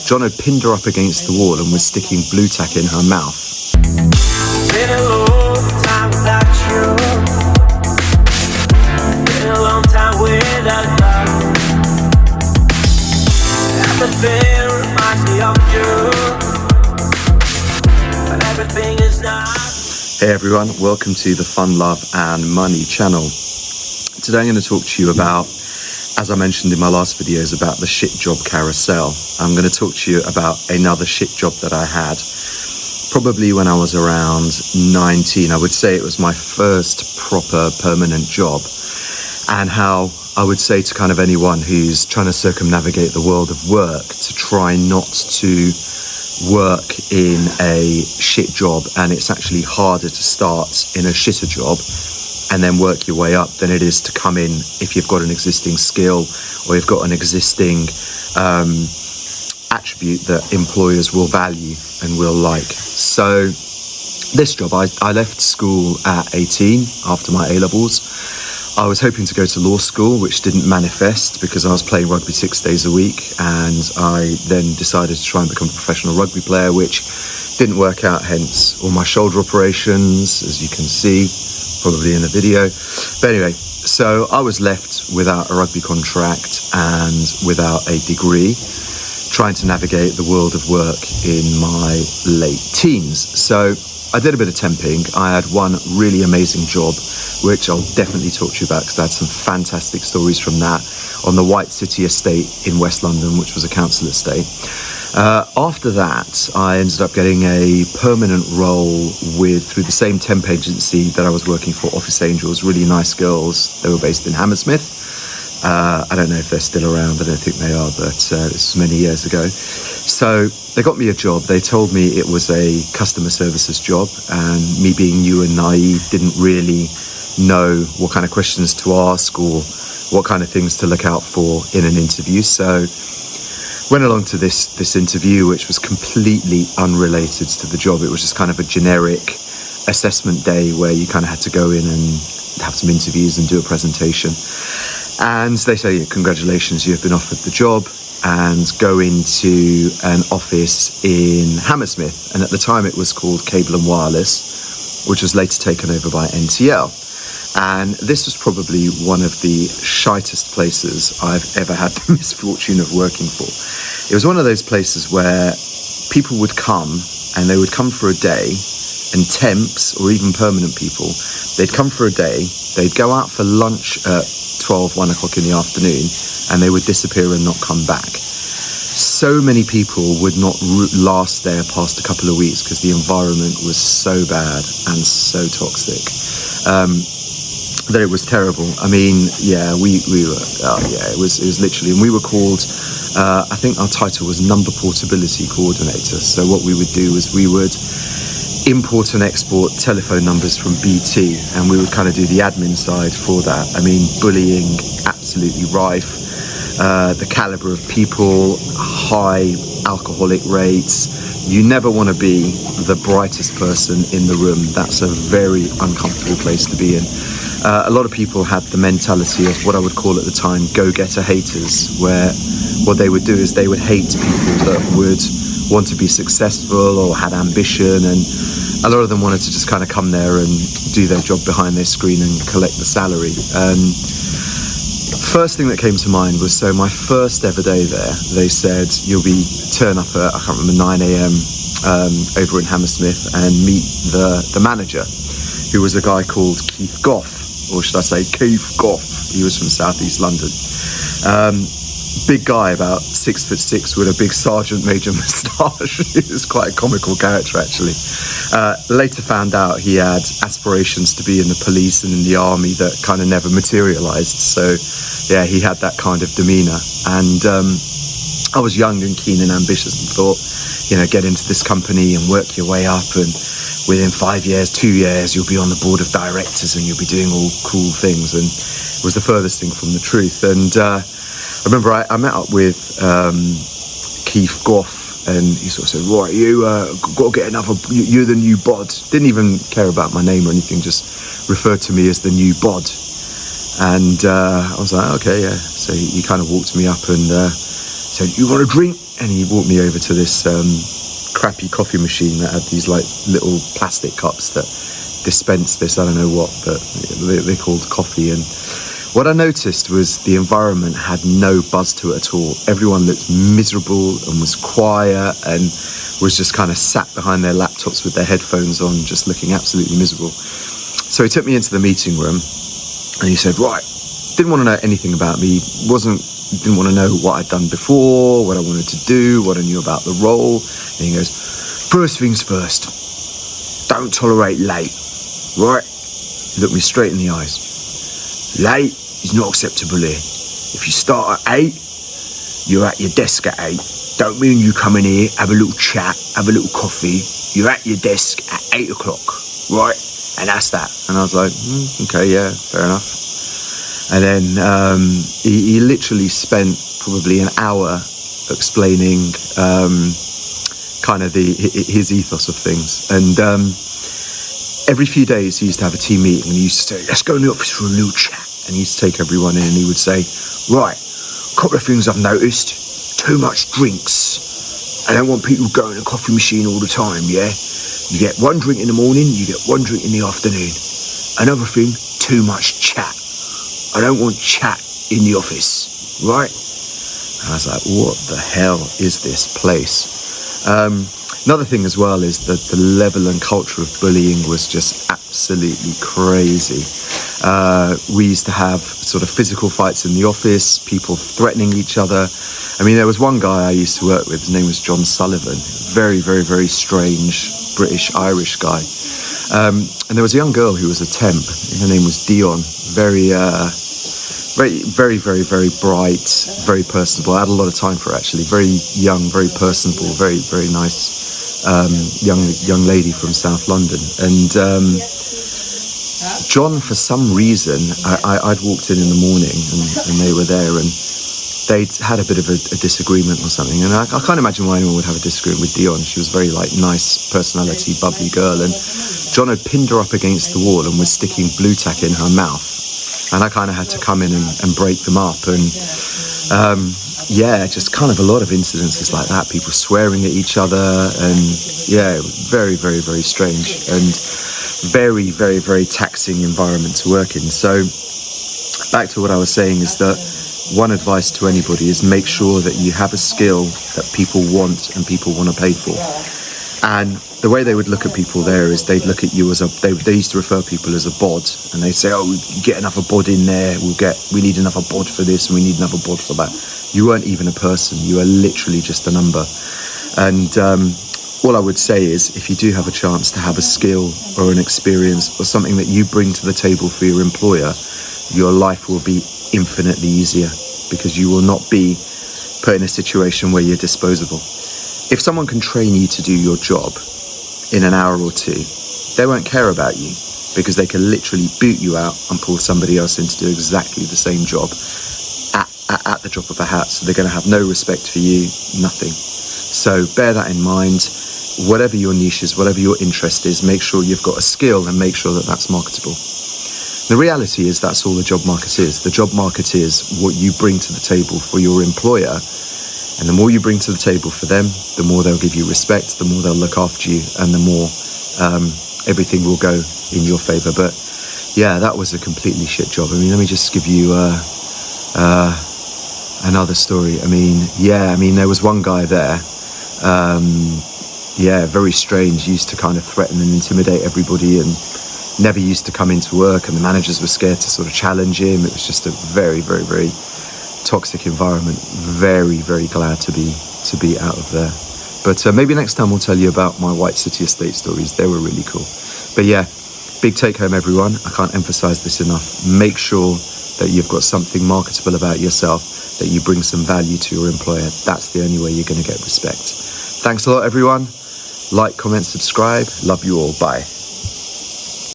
Jono pinned her up against the wall and was sticking blue tack in her mouth. Been a long time without you. Been a long time without love. Everything reminds me of you, but everything is not. Hey everyone, welcome to the Fun, Love and Money channel. Today I'm going to talk to you about, as I mentioned in my last videos, about the shit job carousel. I'm going to talk to you about another shit job that I had. Probably when I was around 19, I would say it was my first proper permanent job. And how I would say to kind of anyone who's trying to circumnavigate the world of work to try not to work in a shit job, and it's actually harder to start in a shitter job and then work your way up than it is to come in if you've got an existing skill or you've got an existing attribute that employers will value and will like. So this job, I left school at 18 after my A-levels. I was hoping to go to law school, which didn't manifest because I was playing rugby 6 days a week, and I then decided to try and become a professional rugby player, which didn't work out, hence all my shoulder operations, as you can see, probably in the video. But anyway, so I was left without a rugby contract and without a degree, trying to navigate the world of work in my late teens. So I did a bit of temping. I had one really amazing job, which I'll definitely talk to you about because I had some fantastic stories from that, on the White City estate in West London, which was a council estate. After that, I ended up getting a permanent role through the same temp agency that I was working for, Office Angels, really nice girls. They were based in Hammersmith. I don't know if they're still around. I don't think they are, but this was many years ago. So they got me a job. They told me it was a customer services job, and me being new and naive didn't really know what kind of questions to ask or what kind of things to look out for in an interview. So went along to this interview, which was completely unrelated to the job. It was just kind of a generic assessment day where you kind of had to go in and have some interviews and do a presentation. And they say, congratulations, you have been offered the job, and go into an office in Hammersmith. And at the time it was called Cable and Wireless, which was later taken over by NTL. And this was probably one of the shitest places I've ever had the misfortune of working for. It was one of those places where people would come, and they would come for a day, and temps or even permanent people, they'd come for a day, they'd go out for lunch at 1 o'clock in the afternoon, and they would disappear and not come back. So many people would not last there past a couple of weeks because the environment was so bad and so toxic that it was terrible. I mean, yeah, we were, it was literally, and we were called, I think our title was Number Portability Coordinator. So what we would do is we would import and export telephone numbers from BT, and we would kind of do the admin side for that. I mean, bullying absolutely rife, the caliber of people, high alcoholic rates. You never want to be the brightest person in the room. That's a very uncomfortable place to be in. A lot of people had the mentality of what I would call at the time go-getter haters, where what they would do is they would hate people that would want to be successful or had ambition, and a lot of them wanted to just kind of come there and do their job behind their screen and collect the salary. First thing that came to mind was, so my first ever day there, they said you'll be turn up at, I can't remember, 9 a.m. Over in Hammersmith and meet the manager, who was a guy called Keith Goff, or should I say Keith Goff. He was from Southeast London. Big guy, about 6'6", with a big sergeant major moustache. He was quite a comical character, actually. Later found out he had aspirations to be in the police and in the army that kind of never materialised. So, yeah, he had that kind of demeanour. And I was young and keen and ambitious and thought, get into this company and work your way up, and within 5 years, 2 years, you'll be on the board of directors and you'll be doing all cool things. And it was the furthest thing from the truth. And I remember I met up with Keith Goff, and he sort of said, right, you got to get another, you're the new bod. Didn't even care about my name or anything, just referred to me as the new bod. And I was like, okay, yeah. So he kind of walked me up and said, "You want a drink?" And he walked me over to this crappy coffee machine that had these like little plastic cups that dispense this, I don't know what, but they're called coffee. And what I noticed was the environment had no buzz to it at all. Everyone looked miserable and was quiet and was just kind of sat behind their laptops with their headphones on, just looking absolutely miserable. So he took me into the meeting room and he said, right, didn't want to know anything about me, didn't want to know what I'd done before, what I wanted to do, what I knew about the role. And he goes, first things first, don't tolerate late, right? He looked me straight in the eyes. Late is not acceptable here. If you start at 8, you're at your desk at 8. Don't mean you come in here, have a little chat, have a little coffee. You're at your desk at 8 o'clock, right? And that's that. And I was like, okay, yeah, fair enough. And then he literally spent probably an hour explaining kind of his ethos of things. And every few days he used to have a team meeting and he used to say, let's go in the office for a little chat. And he used to take everyone in and he would say, right, a couple of things I've noticed, too much drinks. I don't want people going to the coffee machine all the time, yeah? You get one drink in the morning, you get one drink in the afternoon. Another thing, too much chat. I don't want chat in the office, right? And I was like, what the hell is this place? Another thing as well is that the level and culture of bullying was just absolutely crazy. We used to have sort of physical fights in the office, people threatening each other. I mean, there was one guy I used to work with, his name was John Sullivan, very, very, very strange British-Irish guy. And there was a young girl who was a temp, her name was Dion, very, very, very, very bright, very personable. I had a lot of time for her, actually, very young, very personable, very, very nice young lady from South London. And John, for some reason, I'd walked in the morning and they were there and they'd had a bit of a disagreement or something. And I can't imagine why anyone would have a disagreement with Dion. She was very nice personality, bubbly girl. And John had pinned her up against the wall and was sticking blue tack in her mouth. And I kind of had to come in and break them up. And just kind of a lot of incidences like that, people swearing at each other. And yeah, it was very, very, very strange and very, very, very taxing environment to work in. So back to what I was saying is that one advice to anybody is make sure that you have a skill that people want and people want to pay for. And the way they would look at people there is they'd look at you as they used to refer people as a bod, and they'd say, oh, get another bod in there, we need another bod for this and we need another bod for that. You weren't even a person, you were literally just a number. And all I would say is if you do have a chance to have a skill or an experience or something that you bring to the table for your employer, your life will be infinitely easier because you will not be put in a situation where you're disposable. If someone can train you to do your job in an hour or two, they won't care about you because they can literally boot you out and pull somebody else in to do exactly the same job at the drop of a hat. So they're going to have no respect for you, nothing. So bear that in mind. Whatever your niche is, whatever your interest is, make sure you've got a skill and make sure that that's marketable. The reality is that's all the job market is. The job market is what you bring to the table for your employer. And the more you bring to the table for them, the more they'll give you respect, the more they'll look after you, and the more everything will go in your favour. But yeah, that was a completely shit job. I mean, let me just give you another story. I mean, there was one guy there, very strange, used to kind of threaten and intimidate everybody and never used to come into work, and the managers were scared to sort of challenge him. It was just a very, very, very toxic environment. Very, very glad to be out of there. But maybe next time we'll tell you about my White City Estate stories. They were really cool. But yeah, big take home, everyone. I can't emphasize this enough. Make sure that you've got something marketable about yourself, that you bring some value to your employer. That's the only way you're going to get respect. Thanks a lot, everyone. Like, comment, subscribe. Love you all. Bye.